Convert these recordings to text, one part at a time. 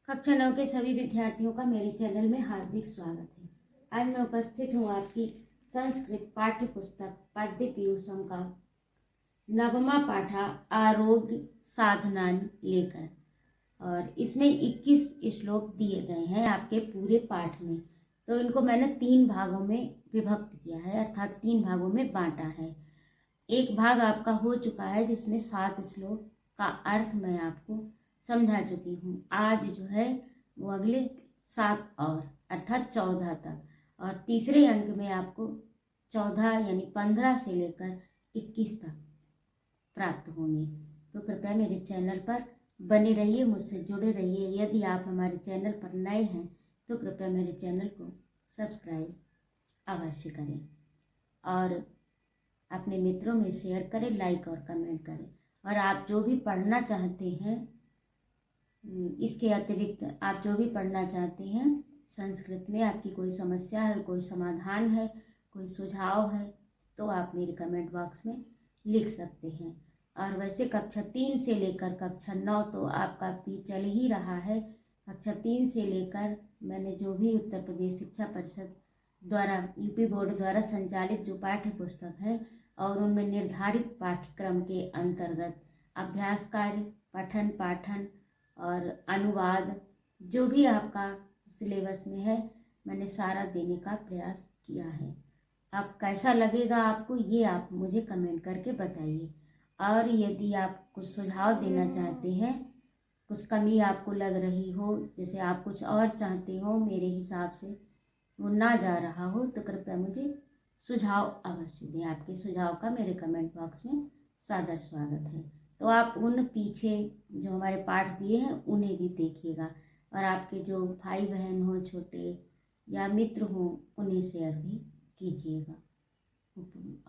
कक्षा 9 के सभी विद्यार्थियों का मेरे चैनल में हार्दिक स्वागत है। आज मैं उपस्थित हूँ आपकी संस्कृत पाठ्य पुस्तक पद्य पीयूषम का नवमा पाठा आरोग्य साधनानि लेकर, और इसमें 21 श्लोक दिए गए हैं आपके पूरे पाठ में। तो इनको मैंने 3 भागों में विभक्त किया है, अर्थात 3 भागों में बांटा है। एक भाग आपका हो चुका है जिसमें 7 श्लोक का अर्थ मैं आपको समझा चुकी हूँ। आज जो है वो अगले 7 और अर्थात 14 तक, और तीसरे अंक में आपको 14 यानी 15 से लेकर 21 तक प्राप्त होंगे। तो कृपया मेरे चैनल पर बने रहिए, मुझसे जुड़े रहिए। यदि आप हमारे चैनल पर नए हैं तो कृपया मेरे चैनल को सब्सक्राइब अवश्य करें और अपने मित्रों में शेयर करें, लाइक और कमेंट करें। और आप जो भी पढ़ना चाहते हैं, इसके अतिरिक्त आप जो भी पढ़ना चाहते हैं संस्कृत में, आपकी कोई समस्या है, कोई समाधान है, कोई सुझाव है, तो आप मेरे कमेंट बॉक्स में लिख सकते हैं। और वैसे कक्षा 3 से लेकर कक्षा 9 तो आपका भी चल ही रहा है। कक्षा 3 से लेकर मैंने जो भी उत्तर प्रदेश शिक्षा परिषद द्वारा, यूपी बोर्ड द्वारा संचालित जो पाठ्य पुस्तक है और उनमें निर्धारित पाठ्यक्रम के अंतर्गत अभ्यास कार्य, पठन पाठन और अनुवाद जो भी आपका सिलेबस में है, मैंने सारा देने का प्रयास किया है। अब कैसा लगेगा आपको, ये आप मुझे कमेंट करके बताइए। और यदि आप कुछ सुझाव देना चाहते हैं, कुछ कमी आपको लग रही हो, जैसे आप कुछ और चाहते हो, मेरे हिसाब से वो ना जा रहा हो, तो कृपया मुझे सुझाव अवश्य दें। आपके सुझाव का मेरे कमेंट बॉक्स में सादर स्वागत है। तो आप उन पीछे जो हमारे पाठ दिए हैं उन्हें भी देखिएगा, और आपके जो भाई बहन हो छोटे या मित्र हो उन्हें शेयर भी कीजिएगा।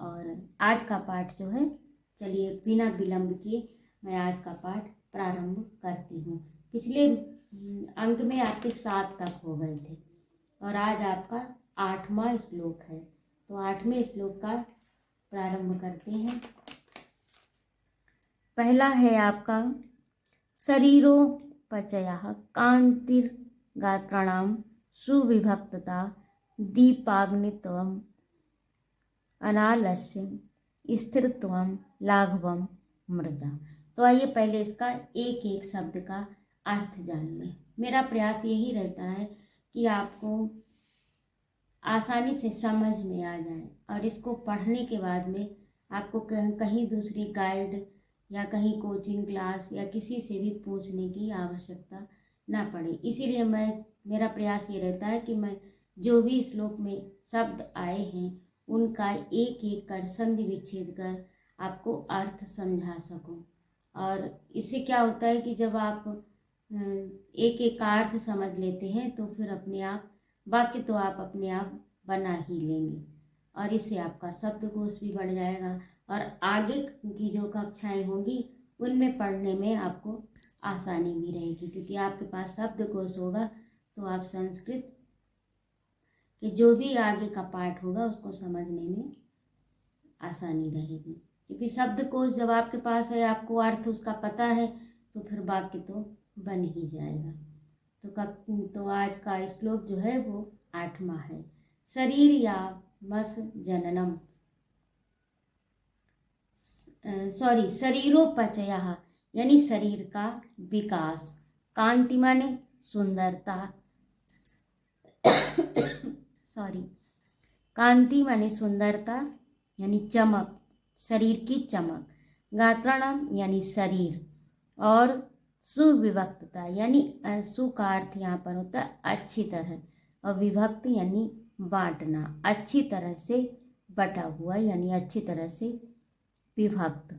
और आज का पाठ जो है, चलिए बिना विलंब किए मैं आज का पाठ प्रारंभ करती हूँ। पिछले अंक में आपके 7 तक हो गए थे और आज आपका 8वां श्लोक है। तो 8वें श्लोक का प्रारंभ करते हैं। पहला है आपका शरीरोपचयः कांतिर्गात्राणां सुविभक्तता दीपाग्नित्वम् अनालस्यं स्थिरत्वं लाघवं मृजा। तो आइए पहले इसका एक एक शब्द का अर्थ जान लें। मेरा प्रयास यही रहता है कि आपको आसानी से समझ में आ जाए, और इसको पढ़ने के बाद में आपको कहीं दूसरी गाइड या कहीं कोचिंग क्लास या किसी से भी पूछने की आवश्यकता ना पड़े। इसीलिए मेरा प्रयास ये रहता है कि मैं जो भी श्लोक में शब्द आए हैं उनका एक एक कर संधि विच्छेद कर आपको अर्थ समझा सकूं। और इससे क्या होता है कि जब आप एक एक का अर्थ समझ लेते हैं तो फिर अपने आप वाक्य तो आप अपने आप बना ही लेंगे, और इससे आपका शब्दकोश भी बढ़ जाएगा और आगे की जो कक्षाएं होंगी उनमें पढ़ने में आपको आसानी भी रहेगी, क्योंकि आपके पास शब्दकोश होगा तो आप संस्कृत कि जो भी आगे का पाठ होगा उसको समझने में आसानी रहेगी। क्योंकि शब्दकोश जब आपके पास है, आपको अर्थ उसका पता है, तो फिर वाक्य तो बन ही जाएगा। तो आज का श्लोक जो है वो 8वां है। शरीर या मस जननम शरीरोपचयः यानी शरीर का विकास, कांति माने सुंदरता कांति माने सुंदरता यानी चमक, शरीर की चमक, गात्राणाम यानी शरीर, और सुविभक्तता यानी सु का अर्थ यहाँ पर होता है अच्छी तरह, और विभक्त यानी बांटना, अच्छी तरह से बटा हुआ यानी अच्छी तरह से विभक्त।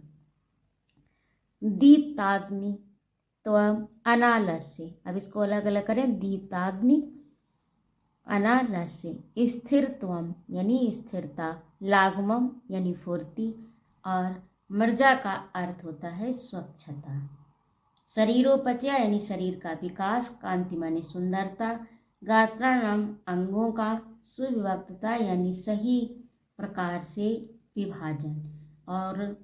दीप्ताग्नि त्वम अनालस्य, अब इसको अलग अलग करें। दीप्ताग्नि अनालस्य स्थिरत्वम यानी स्थिरता, लाघवम यानी फुर्ती, और मृजा का अर्थ होता है स्वच्छता। शरीरोपचय यानी शरीर का विकास, कांति माने सुंदरता, गात्राणाम अंगों का, सुविभक्तता यानी सही प्रकार से विभाजन, और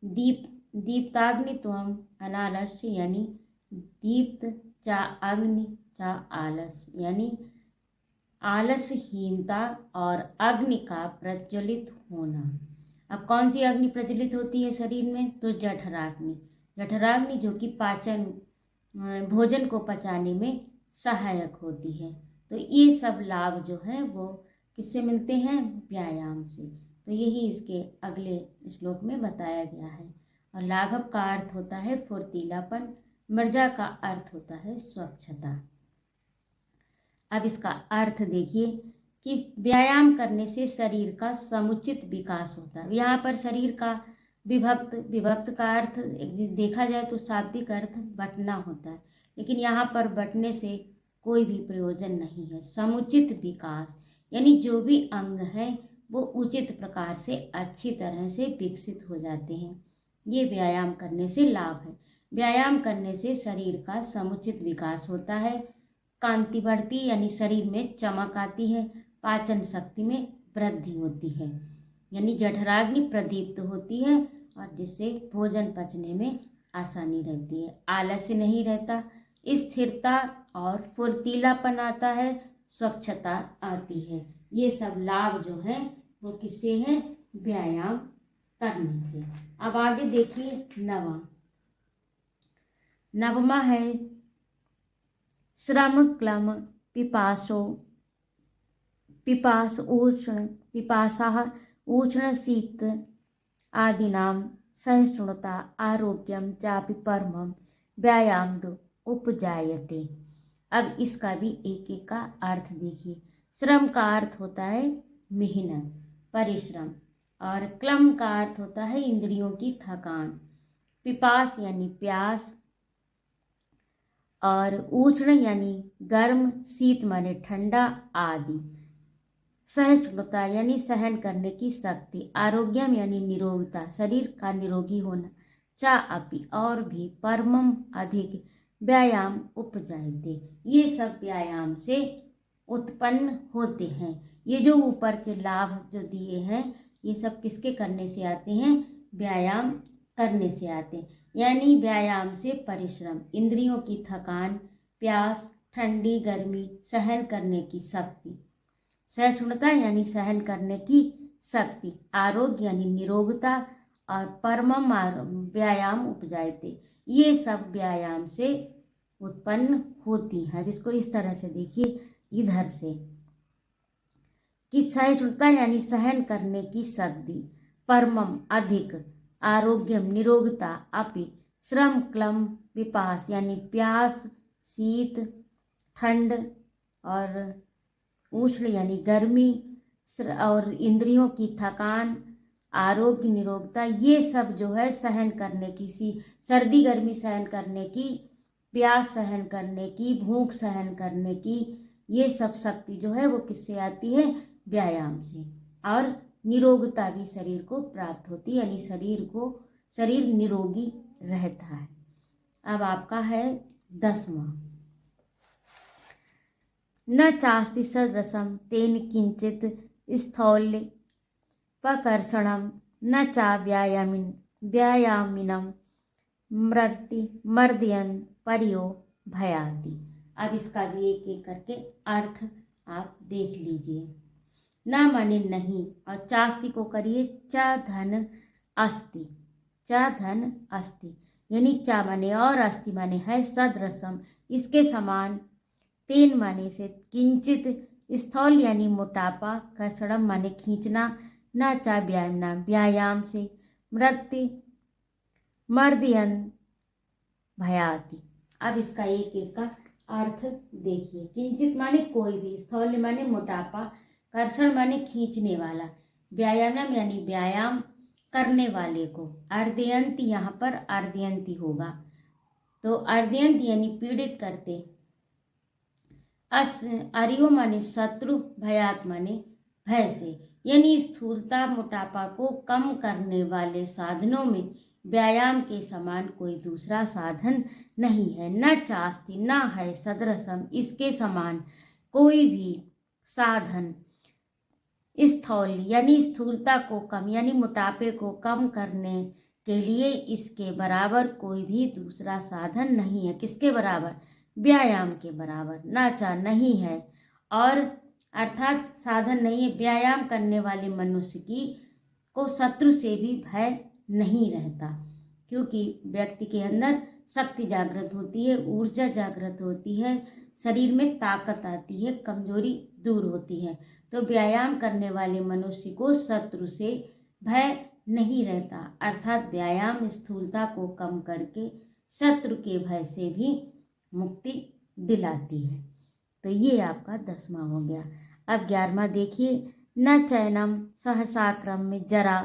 दीप्ताग्नित्वम अनालस्य यानी दीप्त चा अग्नि, चा आलस, यानी आलसहीनता और अग्नि का प्रज्वलित होना। अब कौन सी अग्नि प्रज्वलित होती है शरीर में? तो जठराग्नि। जठराग्नि जो कि पाचन, भोजन को पचाने में सहायक होती है। तो ये सब लाभ जो है वो किससे मिलते हैं? व्यायाम से। तो यही इसके अगले श्लोक में बताया गया है। और लाघव का अर्थ होता है फुर्तीलापन, मृजा का अर्थ होता है स्वच्छता। अब इसका अर्थ देखिए कि व्यायाम करने से शरीर का समुचित विकास होता है। यहाँ पर शरीर का विभक्त का अर्थ देखा जाए तो शाब्दिक अर्थ बंटना होता है, लेकिन यहाँ पर बंटने से कोई भी प्रयोजन नहीं है। समुचित विकास यानी जो भी अंग हैं वो उचित प्रकार से अच्छी तरह से विकसित हो जाते हैं। ये व्यायाम करने से लाभ है। व्यायाम करने से शरीर का समुचित विकास होता है, कांति बढ़ती यानी शरीर में चमक आती है, पाचन शक्ति में वृद्धि होती है, यानी जठराग्नि प्रदीप्त होती है और जिससे भोजन पचने में आसानी रहती है। आलस्य नहीं रहता, स्थिरता और फुर्तीलापन आता है, स्वच्छता आती है। ये सब लाभ जो हैं वो किससे हैं? व्यायाम करने से। अब आगे देखिए नवमा है श्रम क्लम पिपासा उष्ण शीत आदिनां सहिष्णुता आरोग्यम चापि परमं व्यायाम उपजायते। अब इसका भी एक एक का अर्थ देखिए। श्रम का अर्थ होता है मेहनत, परिश्रम, और क्लम का अर्थ होता है इंद्रियों की थकान, पिपास यानी प्यास, और उष्ण यानी गर्म, शीत माने ठंडा आदि, सहिष्णुता यानी सहन करने की शक्ति, आरोग्यम यानी निरोगता, शरीर का निरोगी होना, चा अपि और भी, परमम अधिक, व्यायाम उपजायते, ये सब व्यायाम से उत्पन्न होते हैं। ये जो ऊपर के लाभ जो दिए हैं ये सब किसके करने से आते हैं? व्यायाम करने से आते हैं। यानी व्यायाम से परिश्रम, इंद्रियों की थकान, प्यास, ठंडी गर्मी सहन करने की शक्ति, सहिष्णुता यानी सहन करने की शक्ति, आरोग्य यानी निरोगता, और परमम व्यायाम उपजायते, ये सब व्यायाम से उत्पन्न होती है। अब इसको इस तरह से देखिए इधर से कि सहिष्णुता यानी सहन करने की शक्ति, परमम अधिक, आरोग्यम निरोगता, अपि, श्रम क्लम विपास यानी प्यास, शीत ठंड, और उष्ण यानी गर्मी, और इंद्रियों की थकान, आरोग्य निरोगता, ये सब जो है सहन करने की, सर्दी गर्मी सहन करने की, प्यास सहन करने की, भूख सहन करने की, ये सब शक्ति जो है वो किससे आती है? व्यायाम से। और निरोगता भी शरीर को प्राप्त होती है, यानी शरीर निरोगी रहता है। अब आपका है 10वां, न चास्ति सदृशं तेन किंचित स्थौल्य पकर्षणं न चा व्यायामिनं मर्दयन् पर्यो भयाति। अब इसका भी एक एक करके अर्थ आप देख लीजिए। न माने नहीं, और चास्ति को करिए चा धन अस्ति, चा धन अस्ति, यानी चा माने और, अस्ति माने है, सदृशम इसके समान, तेन माने से, किंचित, स्थौल यानी मोटापा, कर्षणम माने खींचना, न चा व्यायाम से, मर्दयन् भयाति। अब इसका एक एक का अर्थ देखिए। किंचित माने कोई भी, स्थौल्य माने मोटापा, कर्षण माने खींचने वाला, व्यायाम यानी व्यायाम करने वाले को, अर्दयन्ति यहाँ पर अर्दयन्ति होगा, तो अर्दयन्त यानी पीड़ित करते, अर्यो माने शत्रु, भयात माने भय से, यानी स्थूलता मोटापा को कम करने वाले साधनों में व्यायाम के समान कोई दूसरा साधन नहीं है। न चास्ति न है, सदृशम इसके समान कोई भी साधन, स्थौल यानी स्थूलता को कम यानी मोटापे को कम करने के लिए इसके बराबर कोई भी दूसरा साधन नहीं है। किसके बराबर? व्यायाम के बराबर। नाचा नहीं है और अर्थात साधन नहीं है। व्यायाम करने वाले मनुष्य को शत्रु से भी भय नहीं रहता, क्योंकि व्यक्ति के अंदर शक्ति जागृत होती है, ऊर्जा जागृत होती है, शरीर में ताकत आती है, कमजोरी दूर होती है। तो व्यायाम करने वाले मनुष्य को शत्रु से भय नहीं रहता, अर्थात व्यायाम स्थूलता को कम करके शत्रु के भय से भी मुक्ति दिलाती है। तो ये आपका 10वां हो गया। अब 11वां देखिए, न चैनम सहसाक्रम में जरा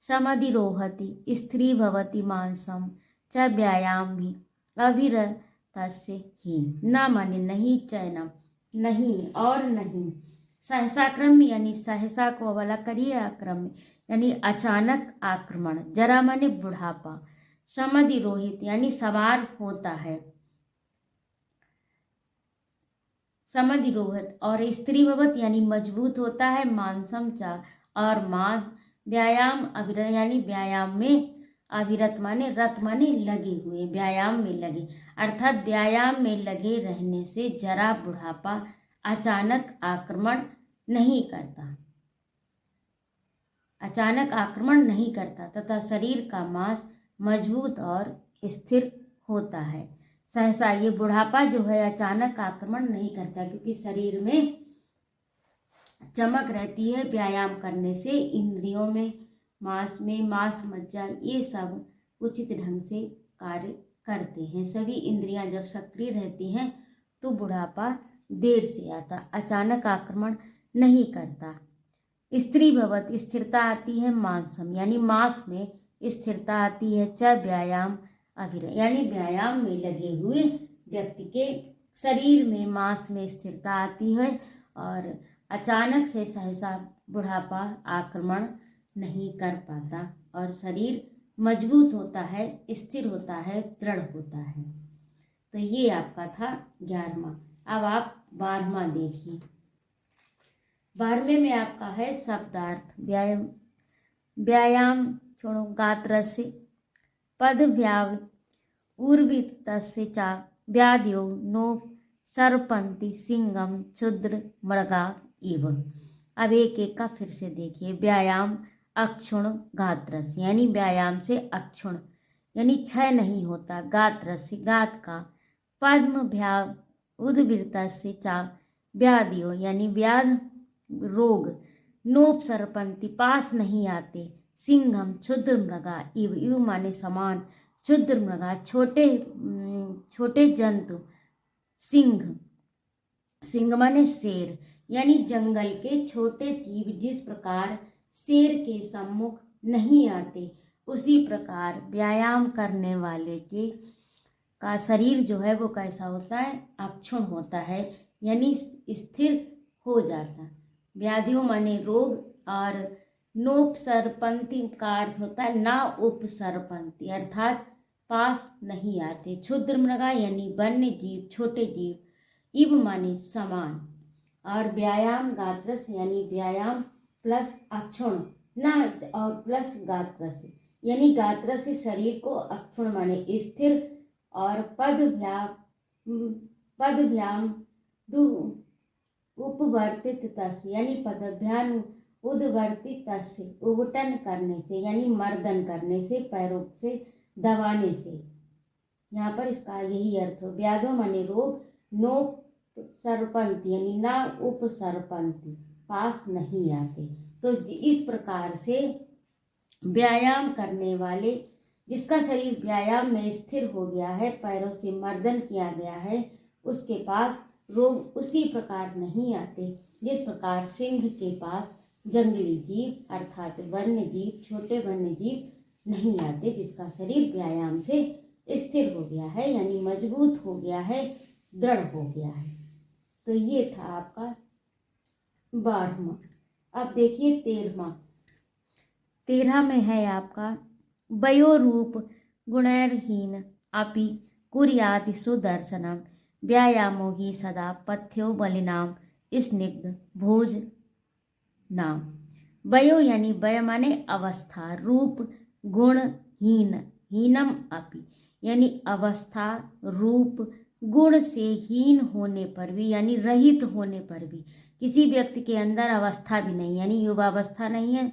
समधिरोहति स्त्री भवति मांसम च व्यायाम भी अविरतस्य ही। न माने नहीं, चैनम नहीं और नहीं, सहसाक्रम यानी सहसा को वाला करिए आक्रम यानी अचानक आक्रमण, जरा माने बुढ़ापा, समधिरोहित यानी सवार होता है, समधिरोहित, और स्त्री भवत यानी मजबूत होता है, मांसम चा और मांस, व्यायाम अविरत यानी व्यायाम में, अविरत माने रत माने लगे हुए, व्यायाम में लगे, अर्थात व्यायाम में लगे रहने से जरा बुढ़ापा अचानक आक्रमण नहीं करता, अचानक आक्रमण नहीं करता तथा शरीर का मांस मजबूत और स्थिर होता है। सहसा ये बुढ़ापा जो है अचानक आक्रमण नहीं करता, क्योंकि शरीर में चमक रहती है। व्यायाम करने से इंद्रियों में, मांस में, मांस मज्जा ये सब उचित ढंग से कार्य करते हैं। सभी इंद्रियां जब सक्रिय रहती हैं तो बुढ़ापा देर से आता, अचानक आक्रमण नहीं करता। स्त्री भवत स्थिरता आती है, मांसम यानी मांस में स्थिरता आती है, च व्यायाम अविरत यानी व्यायाम में लगे हुए व्यक्ति के शरीर में, मांस में स्थिरता आती है और अचानक से सहसा बुढ़ापा आक्रमण नहीं कर पाता और शरीर मजबूत होता है, स्थिर होता है, दृढ़ होता है। तो ये आपका था 11वां। अब आप 12वां देखिए। 12वें में आपका है शब्दार्थ। व्यायाम छोड़ो, गात्रस्य पद व्याव उर्वितस्य चा व्याध्यो नो सर्पंति सिंगम क्षुद्र मृगा इव। अब एक एक का फिर से देखिए। व्यायाम अक्षुण गात्रस्य यानी व्यायाम से अक्षुण यानी क्षय नहीं होता, गात्रस्य गात का, पद्म व्याव उद्वृतस्य चा व्याधियो यानी व्याध रोग, नोप सरपंती पास नहीं आते, सिंघम क्षुद्र मृगा इव, इव माने समान, क्षुद्र मृगा छोटे छोटे जंतु, सिंह, सिंह माने शेर यानी जंगल के छोटे जीव जिस प्रकार शेर के सम्मुख नहीं आते, उसी प्रकार व्यायाम करने वाले का शरीर जो है वो कैसा होता है, अक्षुण होता है यानी स्थिर हो जाता। व्याधियों माने रोग, और नोपसरपंती का अर्थ होता है ना उपसरपंती अर्थात पास नहीं आते। क्षुद्र मृगा यानी वन्य जीव, छोटे जीव, इव माने समान, और व्यायाम गात्रस यानी व्यायाम प्लस अक्षुण ना और प्लस गात्रस यानी गात्रस से शरीर को अक्षुण माने स्थिर, और पदभ्याम उपवर्तित तस्य यानी पदभ्याम उद्वर्तित तस्य उबटन करने से यानी मर्दन करने से, पैरों से दबाने से। यहाँ पर इसका यही अर्थ हो। व्याधो माने रोग, नो सरपंती यानी ना उपसरपंती पास नहीं आते। तो इस प्रकार से व्यायाम करने वाले जिसका शरीर व्यायाम में स्थिर हो गया है, पैरों से मर्दन किया गया है, उसके पास रोग उसी प्रकार नहीं आते जिस प्रकार सिंह के पास जंगली जीव अर्थात वन्य जीव, छोटे वन्य जीव नहीं आते, जिसका शरीर व्यायाम से स्थिर हो गया है यानी मजबूत हो गया है, दृढ़ हो गया है। तो ये था आपका 12वां। अब देखिए 13वां। 13 में है आपका वयोरूप गुणैर्हीन अपि कुर्याति सुदर्शनम व्यायामो ही सदा पथ्यो बलिनाम स्निग्ध भोज नाम। वयो यानी वय माने अवस्था, रूप गुण हीन, हीनम अपि यानी अवस्था, रूप, गुण से हीन होने पर भी यानी रहित होने पर भी, किसी व्यक्ति के अंदर अवस्था भी नहीं यानी युवावस्था नहीं है,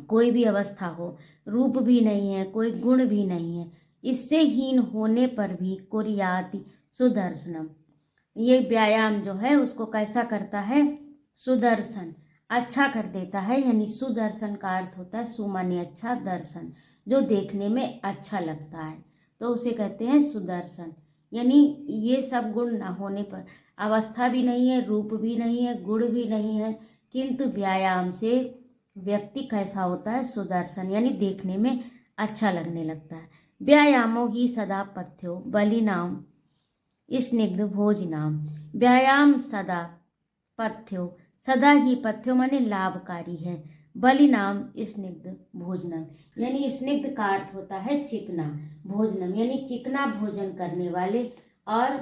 कोई भी अवस्था हो, रूप भी नहीं है, कोई गुण भी नहीं है, इससे हीन होने पर भी कुर्याति सुदर्शनम, ये व्यायाम जो है उसको कैसा करता है, सुदर्शन, अच्छा कर देता है। यानी सुदर्शन का अर्थ होता है सु माने अच्छा, दर्शन जो देखने में अच्छा लगता है, तो उसे कहते हैं सुदर्शन। यानी ये सब गुण ना होने पर, अवस्था भी नहीं है, रूप भी नहीं है, गुण भी नहीं है, किंतु व्यायाम से व्यक्ति कैसा होता है, सुदर्शन, यानी देखने में अच्छा लगने लगता है। व्यायामो ही सदा पथ्यो बलिनाम स्निग्ध भोजनाम, व्यायाम सदा पथ्यो, सदा ही पथ्यो माने लाभकारी है, बलिनाम स्निग्ध भोजनम, यानी स्निग्ध का अर्थ होता है चिकना, भोजनम यानी चिकना भोजन करने वाले, और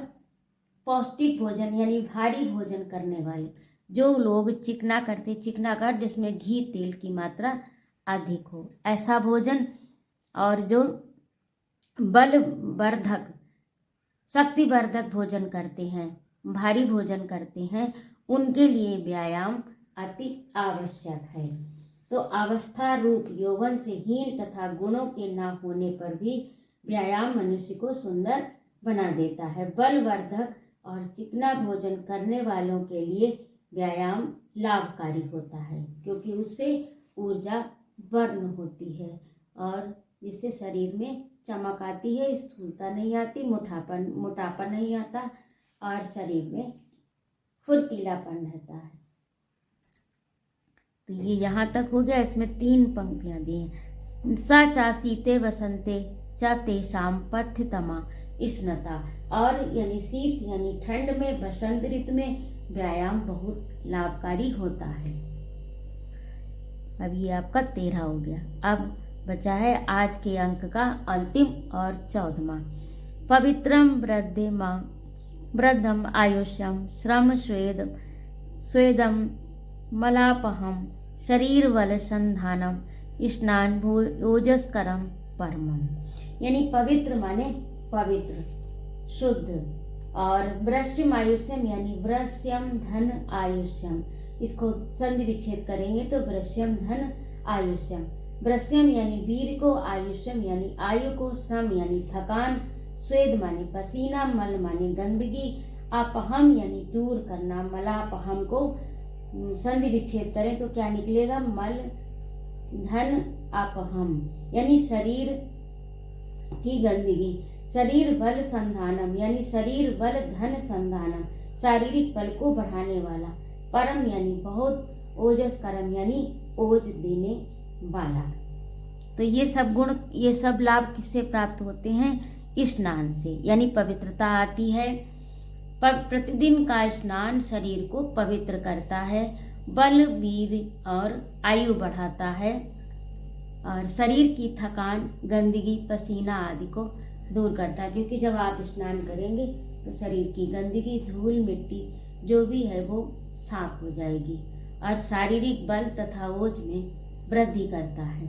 पौष्टिक भोजन यानी भारी भोजन करने वाले। जो लोग चिकना करते, चिकना कर जिसमें घी तेल की मात्रा अधिक हो, ऐसा भोजन, और जो बलवर्धक शक्तिवर्धक भोजन करते हैं, भारी भोजन करते हैं, उनके लिए व्यायाम अति आवश्यक है। तो अवस्था रूप यौवन से हीन तथा गुणों के न होने पर भी व्यायाम मनुष्य को सुंदर बना देता है। बलवर्धक और चिकना भोजन करने वालों के लिए व्यायाम लाभकारी होता है, क्योंकि उससे ऊर्जा वर्ण होती है और जिससे शरीर में चमक आती है, स्थूलता नहीं आती, मोटापा नहीं आता, और शरीर में फुर्तीलापन रहता है। तो ये यहाँ तक हो गया। इसमें 3 पंक्तियां दी हैं। सा चा शीते वसंते चा तेषाम पथ्यतमा स्नता, और यानी शीत यानी ठंड में, बसंत ऋतु में व्यायाम बहुत लाभकारी होता है। अब ये आपका 13 हो गया। अब बचा है आज के अंक का अंतिम और 14वां। पवित्रम वृद्धम आयुष्यम श्रम स्वेदम मलापहम शरीर बल संधानम स्नान ओजस्करम परमम, यानी पवित्र माने पवित्र, शुद्ध, और वृश्यम आयुष्यम यानी वृश्यम धन आयुष्यम, इसको संधि विच्छेद करेंगे तो वृश्यम धन आयुष्यम, वृश्यम यानी वीर को, आयुष्यम यानी आयु को, श्रम यानी थकान, स्वेद माने पसीना, मल माने गंदगी, अपहम यानी दूर करना, मलापहम को संधि विच्छेद करें तो क्या निकलेगा, मल धन अपहम, यानी शरीर की गंदगी, शरीर बल संधानम यानी शरीर बल धन संधानम, शारीरिक बल को बढ़ाने वाला, परम यानी बहुत, ओजस्करम यानी ओज देने वाला। तो ये सब गुण, ये सब लाभ किससे प्राप्त होते हैं, स्नान से, यानी पवित्रता आती है। प्रतिदिन का स्नान शरीर को पवित्र करता है, बल वीर और आयु बढ़ाता है, और शरीर की थकान, गंदगी, पसीना आदि को दूर करता है, क्योंकि जब आप स्नान करेंगे तो शरीर की गंदगी, धूल मिट्टी जो भी है वो साफ हो जाएगी, और शारीरिक बल तथा ओज में वृद्धि करता है।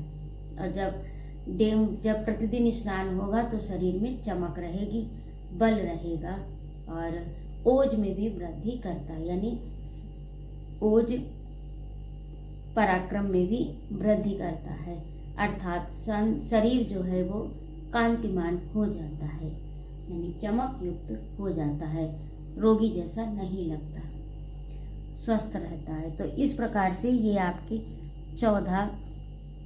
और जब प्रतिदिन स्नान होगा तो शरीर में चमक रहेगी, बल रहेगा, और ओज में भी वृद्धि करता है, यानी ओज पराक्रम में भी वृद्धि करता है, अर्थात शरीर जो है वो कांतिमान हो जाता है, यानी चमक युक्त हो जाता है, रोगी जैसा नहीं लगता, स्वस्थ रहता है। तो इस प्रकार से ये आपके 14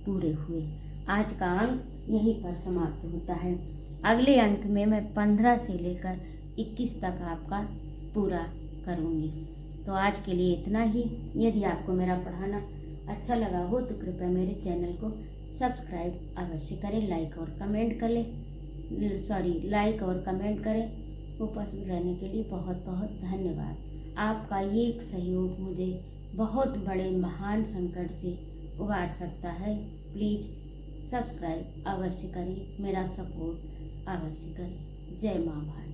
पूरे हुए। आज का अंक यहीं पर समाप्त होता है। अगले अंक में मैं 15 से लेकर 21 तक आपका पूरा करूँगी। तो आज के लिए इतना ही। यदि आपको मेरा पढ़ाना अच्छा लगा हो तो कृपया मेरे चैनल को सब्सक्राइब अवश्य करें, लाइक और कमेंट करें। उपस्थित रहने के लिए बहुत बहुत धन्यवाद। आपका ये एक सहयोग मुझे बहुत बड़े महान संकट से उबार सकता है। प्लीज़ सब्सक्राइब अवश्य करें, मेरा सपोर्ट अवश्य करें। जय माँ भारती।